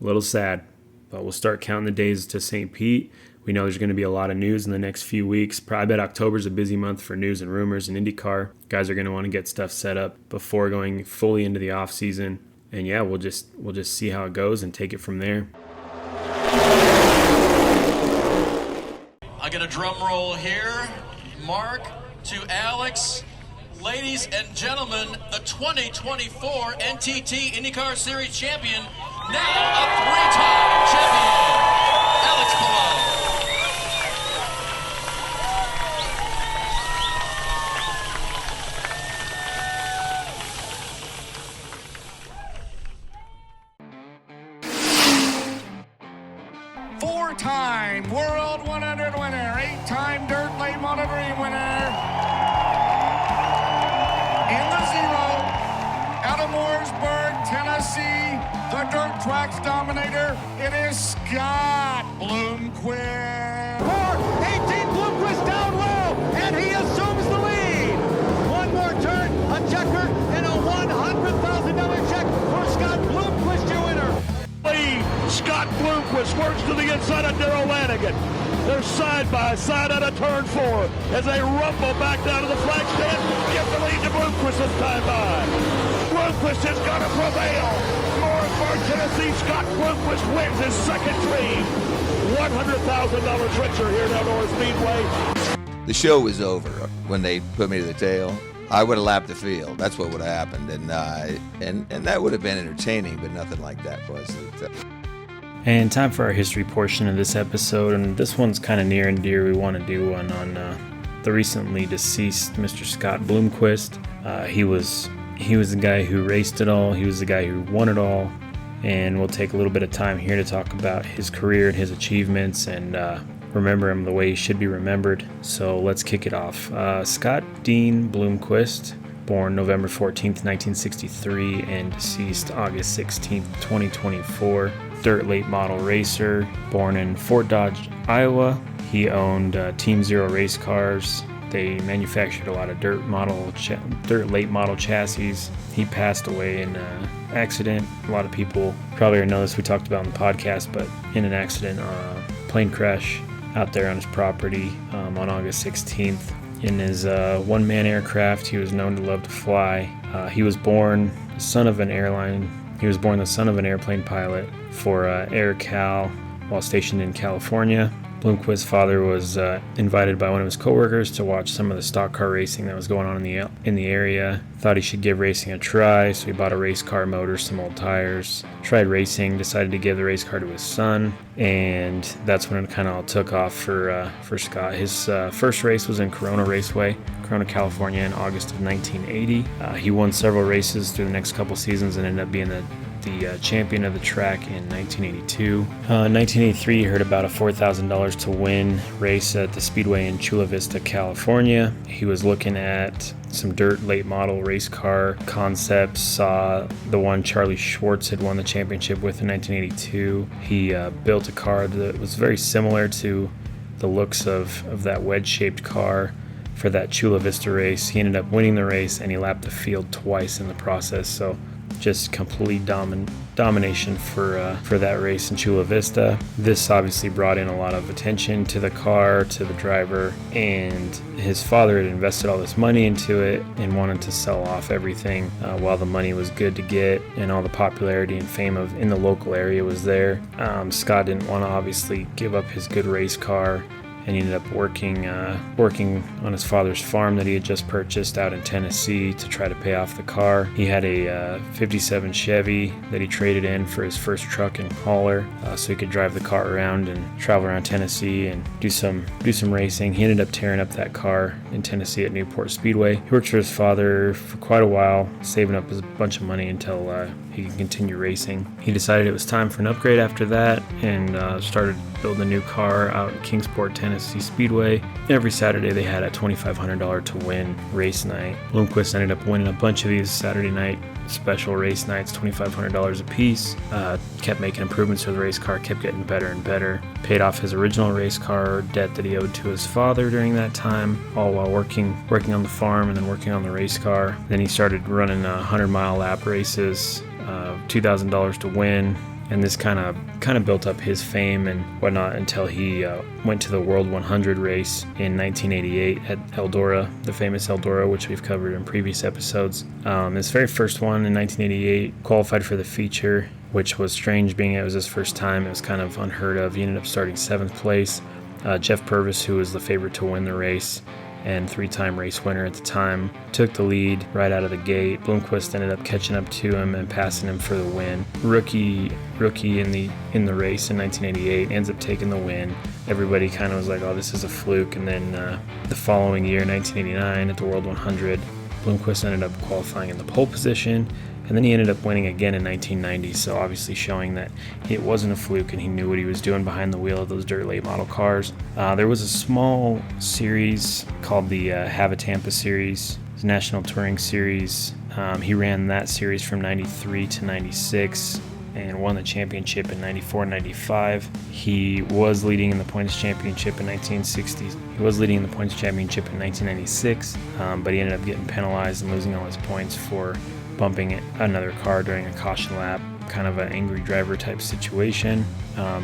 a little sad, but we'll start counting the days to St. Pete. We know there's going to be a lot of news in the next few weeks. I bet October's a busy month for news and rumors in IndyCar. Guys are going to want to get stuff set up before going fully into the off season. And yeah, we'll just see how it goes and take it from there. I get a drum roll here. Mark to Alex. Ladies and gentlemen, the 2024 NTT IndyCar Series champion, now a three-time champion, Alex Palou. 4-time World 100 winner, 8-time Dirt Late Model Dream winner. In the zero, out of Mooresburg, Tennessee, the dirt track's dominator, it is Scott Bloomquist. 4:18, Bloomquist down low, and he assumes the lead. One more turn, a checker, and a $100,000 check for Scott Bloomquist, your winner. Scott Bloomquist works to the inside of Darrell Lanigan. They're side by side out of turn 4 as they rumble back down to the flag stand. Give the lead to Bloomquist this time by. Bloomquist has got to prevail. Mooresburg, Tennessee, Scott Bloomquist wins his second dream. $100,000 richer here at North Speedway. The show was over when they put me to the tail. I would have lapped the field. That's what would have happened, and that would have been entertaining, but nothing like that was it. And time for our history portion of this episode, and this one's kind of near and dear. We want to do one on the recently deceased Mr. Scott Bloomquist. He was the guy who raced it all. He was the guy who won it all, and we'll take a little bit of time here to talk about his career and his achievements and remember him the way he should be remembered. So let's kick it off. Scott Dean Bloomquist, born November 14th, 1963, and deceased August 16th, 2024. Dirt late model racer, born in Fort Dodge, Iowa. He owned Team Zero race cars. They manufactured a lot of dirt late model chassis. He passed away in an accident. A lot of people probably know this. We talked about in the podcast, but in an accident, plane crash out there on his property on August 16th. In his one-man aircraft, he was known to love to fly. He was born the son of an airplane pilot for Air Cal while stationed in California. Bloomquist's father was invited by one of his coworkers to watch some of the stock car racing that was going on in the area. Thought he should give racing a try, so he bought a race car motor, some old tires, tried racing, decided to give the race car to his son, and that's when it kind of all took off for Scott. His first race was in Corona Raceway, Corona, California, in August of 1980. He won several races through the next couple seasons and ended up being the champion of the track in 1982. 1983, he heard about a $4,000 to win race at the Speedway in Chula Vista, California. He was looking at some dirt late model race car concepts, saw the one Charlie Schwartz had won the championship with in 1982. He built a car that was very similar to the looks of that wedge-shaped car for that Chula Vista race. He ended up winning the race, and he lapped the field twice in the process, so just complete domination for that race in Chula Vista. This obviously brought in a lot of attention to the car, to the driver, and his father had invested all this money into it and wanted to sell off everything while the money was good to get and all the popularity and fame in the local area was there. Scott didn't want to obviously give up his good race car, and he ended up working on his father's farm that he had just purchased out in Tennessee to try to pay off the car. He had a 57 Chevy that he traded in for his first truck and hauler, so he could drive the car around and travel around Tennessee and do some racing. He ended up tearing up that car in Tennessee at Newport Speedway. He worked for his father for quite a while, saving up a bunch of money until he could continue racing. He decided it was time for an upgrade after that and started building a new car out in Kingsport, Tennessee Speedway. Every Saturday they had a $2,500 to win race night. Bloomquist ended up winning a bunch of these Saturday night special race nights, $2,500 a piece. Kept making improvements to the race car, kept getting better and better. Paid off his original race car debt that he owed to his father during that time, all while working on the farm and then working on the race car. Then he started running 100-mile lap races, $2,000 to win. And this kind of built up his fame and whatnot until he went to the World 100 race in 1988 at Eldora, the famous Eldora, which we've covered in previous episodes. His very first one in 1988, qualified for the feature, which was strange being it was his first time. It was kind of unheard of. He ended up starting 7th place. Jeff Purvis, who was the favorite to win the race and 3-time race winner at the time, took the lead right out of the gate. Bloomquist ended up catching up to him and passing him for the win. Rookie in the race in 1988 ends up taking the win. Everybody kind of was like, oh, this is a fluke. And then the following year, 1989, at the World 100, Bloomquist ended up qualifying in the pole position. And then he ended up winning again in 1990, so obviously showing that it wasn't a fluke and he knew what he was doing behind the wheel of those dirt late model cars. There was a small series called the Havatampa Series, the National Touring Series. He ran that series from 93 to 96 and won the championship in 94 and 95. He was leading in the points championship in 1960. He was leading in the points championship in 1996, but he ended up getting penalized and losing all his points for bumping another car during a caution lap, kind of an angry driver type situation.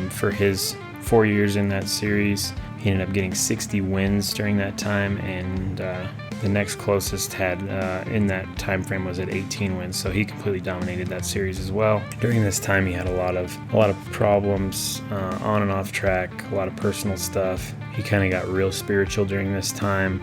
For his 4 years in that series, he ended up getting 60 wins during that time, and the next closest had in that time frame was at 18 wins, so he completely dominated that series as well. During this time, he had a lot of problems on and off track, a lot of personal stuff. He kind of got real spiritual during this time.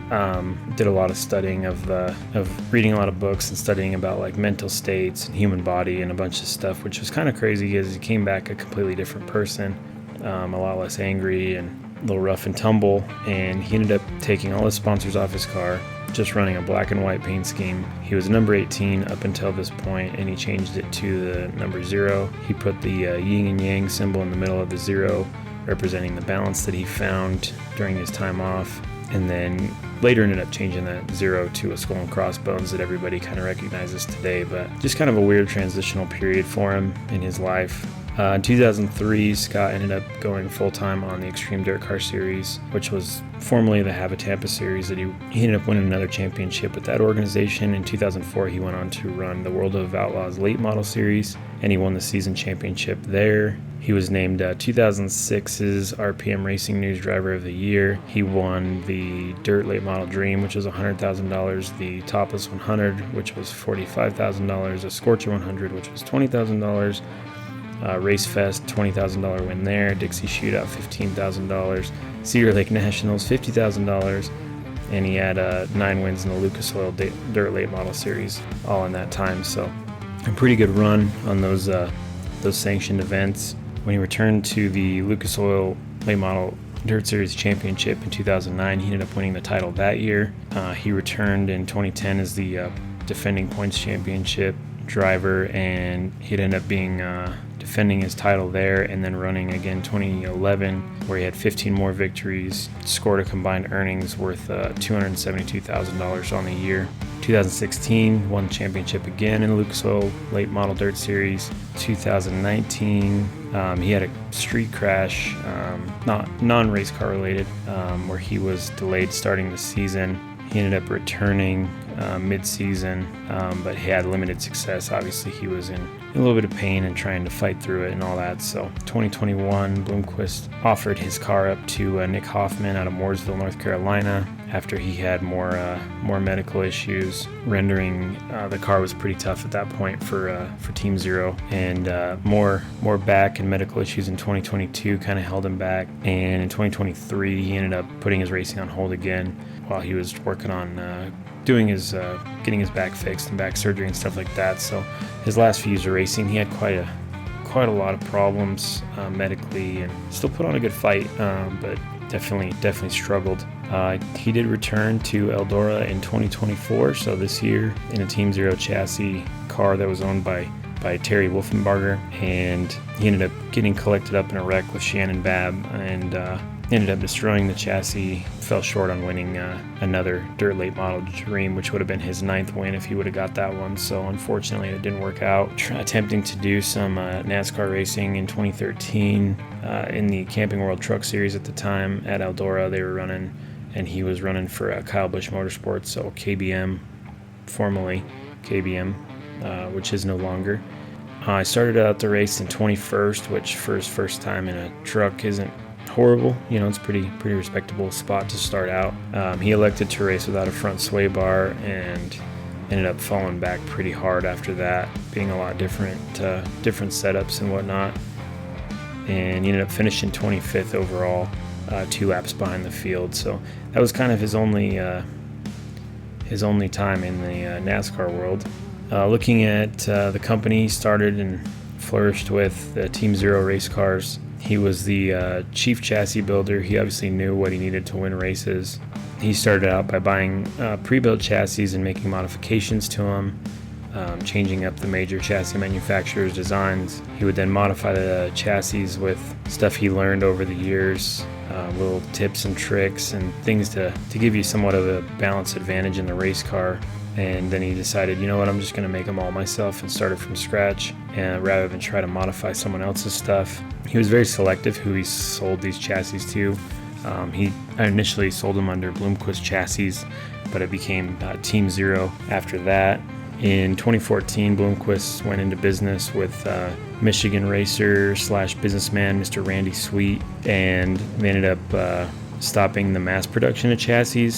Did a lot of studying of reading a lot of books and studying about like mental states and human body and a bunch of stuff, which was kind of crazy because he came back a completely different person, a lot less angry and a little rough and tumble. And he ended up taking all his sponsors off his car, just running a black and white paint scheme. He was number 18 up until this point, and he changed it to the number 0. He put the yin and yang symbol in the middle of the 0, representing the balance that he found during his time off, and then later ended up changing that 0 to a skull and crossbones that everybody kind of recognizes today. But just kind of a weird transitional period for him in his life. In 2003, Scott ended up going full-time on the Extreme Dirt Car Series, which was formerly the Havatampa Series. That he ended up winning another championship with that organization. In 2004, he went on to run the World of Outlaws Late Model Series, and he won the season championship there. He was named 2006's RPM Racing News Driver of the Year. He won the Dirt Late Model Dream, which was $100,000, the Topless 100, which was $45,000, a Scorcher 100, which was $20,000, Race Fest, $20,000 win there, Dixie Shootout, $15,000, Cedar Lake Nationals, $50,000, and he had 9 wins in the Lucas Oil Dirt Late Model Series, all in that time. So a pretty good run on those sanctioned events. When he returned to the Lucas Oil Late Model Dirt Series Championship in 2009, he ended up winning the title that year. He returned in 2010 as the defending points championship driver, and he'd end up being defending his title there and then running again 2011, where he had 15 more victories, scored a combined earnings worth $272,000 on the year. 2016, won the championship again in the Lucas Oil Late Model Dirt Series. 2019, he had a street crash, not non-race car related, where he was delayed starting the season. He ended up returning mid-season, but he had limited success. Obviously, he was in a little bit of pain and trying to fight through it and all that. So 2021, Bloomquist offered his car up to Nick Hoffman out of Mooresville, North Carolina, after he had more medical issues, rendering the car was pretty tough at that point for Team Zero, and more back and medical issues in 2022 kind of held him back. And in 2023, he ended up putting his racing on hold again while he was working on doing his getting his back fixed and back surgery and stuff like that. So his last few years of racing, he had quite a lot of problems medically, and still put on a good fight, but definitely struggled. He did return to Eldora in 2024, so this year, in a Team Zero chassis car that was owned by Terry Wolfenbarger, and he ended up getting collected up in a wreck with Shannon Babb, and ended up destroying the chassis. Fell short on winning another dirt late model dream, which would have been his 9th win if he would have got that one. So unfortunately it didn't work out. Attempting to do some NASCAR racing in 2013 in the Camping World Truck Series at the time at Eldora, they were running, and he was running for Kyle Busch Motorsports, so KBM, formerly KBM, which is no longer. I started out the race in 21st, which for his first time in a truck isn't horrible. It's pretty respectable spot to start out. He elected to race without a front sway bar and ended up falling back pretty hard after that, being a lot different setups and whatnot. And he ended up finishing 25th overall, 2 laps behind the field. So that was kind of his only time in the NASCAR world. Looking at the company, he started and flourished with the Team Zero race cars. He was the chief chassis builder. He obviously knew what he needed to win races. He started out by buying pre-built chassis and making modifications to them, changing up the major chassis manufacturers' designs. He would then modify the chassis with stuff he learned over the years, little tips and tricks and things to give you somewhat of a balanced advantage in the race car. And then he decided, you know what, I'm just going to make them all myself and start it from scratch, and rather than try to modify someone else's stuff. He was very selective who he sold these chassis to. He initially sold them under Bloomquist chassis, but it became Team Zero after that. In 2014, Bloomquist went into business with Michigan racer / businessman Mr. Randy Sweet, and they ended up stopping the mass production of chassis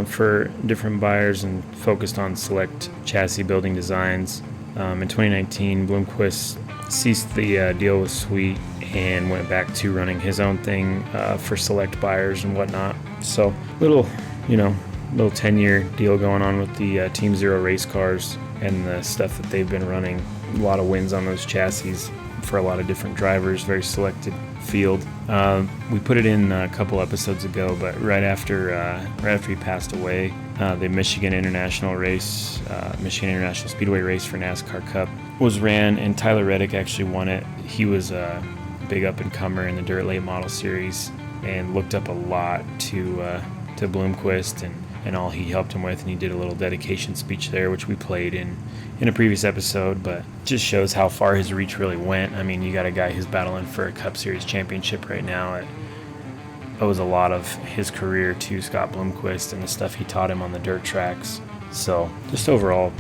for different buyers and focused on select chassis building designs. In 2019, Bloomquist ceased the deal with Sweet and went back to running his own thing for select buyers and whatnot. So little 10-year deal going on with the Team Zero race cars and the stuff that they've been running. A lot of wins on those chassis for a lot of different drivers, very selected field. We put it in a couple episodes ago, but right after he passed away, the Michigan International Speedway race for NASCAR Cup was ran, and Tyler Reddick actually won it. He was a big up-and-comer in the Dirt Late Model Series and looked up a lot to Bloomquist and all he helped him with, and he did a little dedication speech there, which we played in a previous episode, but just shows how far his reach really went. I mean, you got a guy who's battling for a Cup Series championship right now. It owes a lot of his career to Scott Bloomquist and the stuff he taught him on the dirt tracks. So just overall,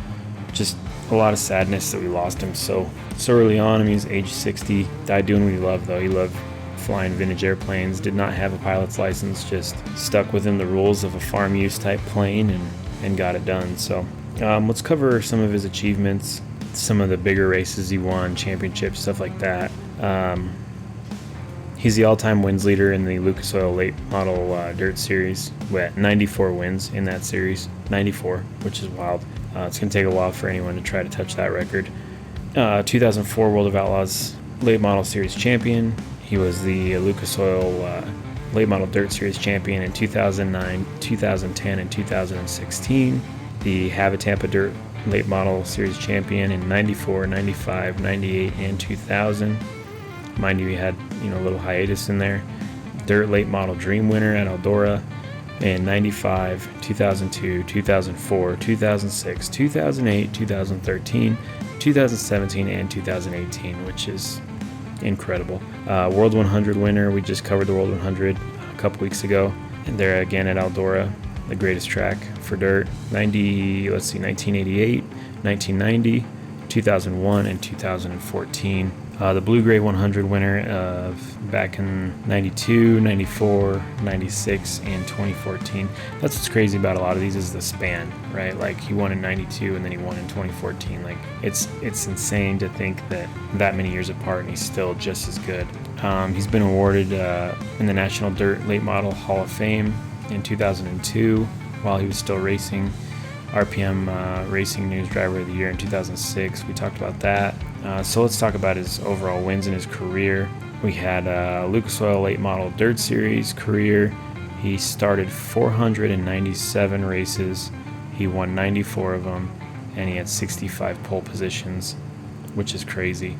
just a lot of sadness that we lost him so early on. I mean, he's age 60, died doing what he loved, though. He loved flying vintage airplanes, did not have a pilot's license, just stuck within the rules of a farm use type plane and got it done. So let's cover some of his achievements, some of the bigger races he won, championships, stuff like that. He's the all-time wins leader in the Lucas Oil Late Model Dirt Series with 94 wins in that series. 94, which is wild. It's going to take a while for anyone to try to touch that record. 2004 World of Outlaws Late Model Series champion. He was the Lucas Oil Late Model Dirt Series champion in 2009, 2010, and 2016. The Have a Tampa Dirt Late Model Series champion in 94, 95, 98, and 2000. Mind you, he had a little hiatus in there. Dirt Late Model Dream winner at Eldora in 95, 2002, 2004, 2006, 2008, 2013, 2017, and 2018, which is incredible. World 100 winner. We just covered the World 100 a couple weeks ago, and they're again at Eldora. the greatest track for dirt. 1988, 1990, 2001, and 2014. The Blue Gray 100 winner of back in 92, 94, 96, and 2014. That's what's crazy about a lot of these is the span, right? Like he won in 92 and then he won in 2014. Like it's insane to think that many years apart and he's still just as good. He's been awarded in the National Dirt Late Model Hall of Fame in 2002 while he was still racing. RPM Racing News Driver of the Year in 2006. We talked about that. So let's talk about his overall wins in his career. We had Lucas Oil Late Model Dirt Series career. He started 497 races. He won 94 of them, and he had 65 pole positions, which is crazy.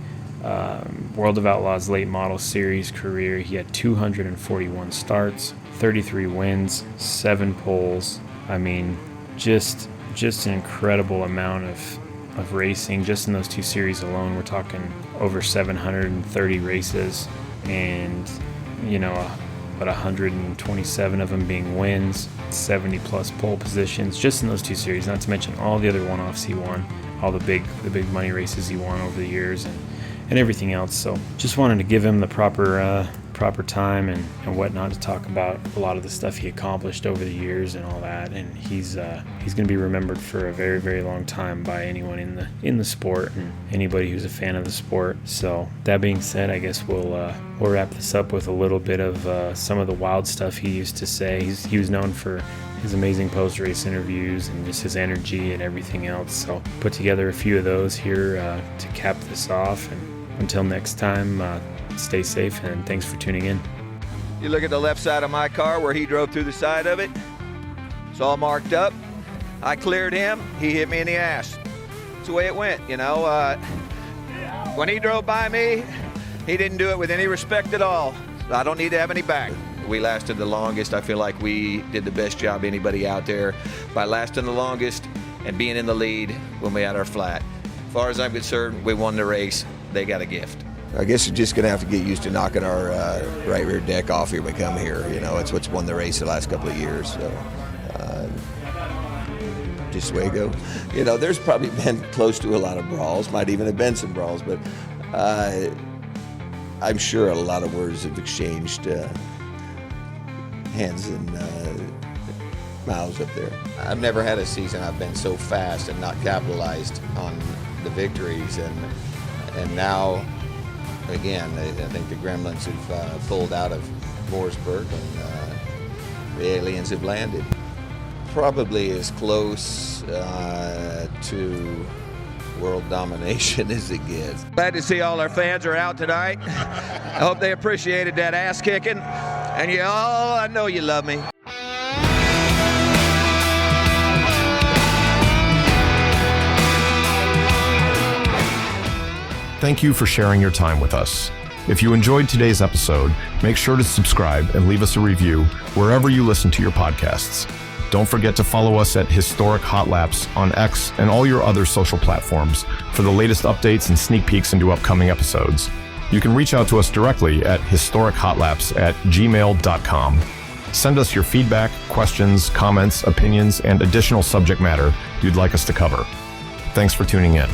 World of Outlaws Late Model Series career. He had 241 starts, 33 wins, 7 poles. I mean, just an incredible amount of racing just in those 2 series alone. We're talking over 730 races, and about 127 of them being wins, 70 plus pole positions just in those 2 series, not to mention all the other one-offs he won, all the big money races he won over the years, and everything else. So just wanted to give him the proper time and whatnot to talk about a lot of the stuff he accomplished over the years and all that. And he's going to be remembered for a very, very long time by anyone in the sport and anybody who's a fan of the sport. So that being said, I guess we'll wrap this up with a little bit of some of the wild stuff he used to say. He was known for his amazing post-race interviews and just his energy and everything else. So put together a few of those here to cap this off. And until next time, stay safe, and thanks for tuning in. You look at the left side of my car where he drove through the side of it. It's all marked up. I cleared him. He hit me in the ass. That's the way it went, When he drove by me, he didn't do it with any respect at all. I don't need to have any back. We lasted the longest. I feel like we did the best job anybody out there by lasting the longest and being in the lead when we had our flat. As far as I'm concerned, we won the race. They got a gift. I guess you're just going to have to get used to knocking our right rear deck off here when we come here. It's what's won the race the last couple of years. So, just the way it goes. There's probably been close to a lot of brawls. Might even have been some brawls, but I'm sure a lot of words have exchanged hands and mouths up there. I've never had a season I've been so fast and not capitalized on the victories. And now, again, I think the Gremlins have pulled out of Mooresburg and the aliens have landed. Probably as close to world domination as it gets. Glad to see all our fans are out tonight. I hope they appreciated that ass kicking. And I know you love me. Thank you for sharing your time with us. If you enjoyed today's episode, make sure to subscribe and leave us a review wherever you listen to your podcasts. Don't forget to follow us at Historic Hot Laps on X and all your other social platforms for the latest updates and sneak peeks into upcoming episodes. You can reach out to us directly at historichotlaps@gmail.com. Send us your feedback, questions, comments, opinions, and additional subject matter you'd like us to cover. Thanks for tuning in.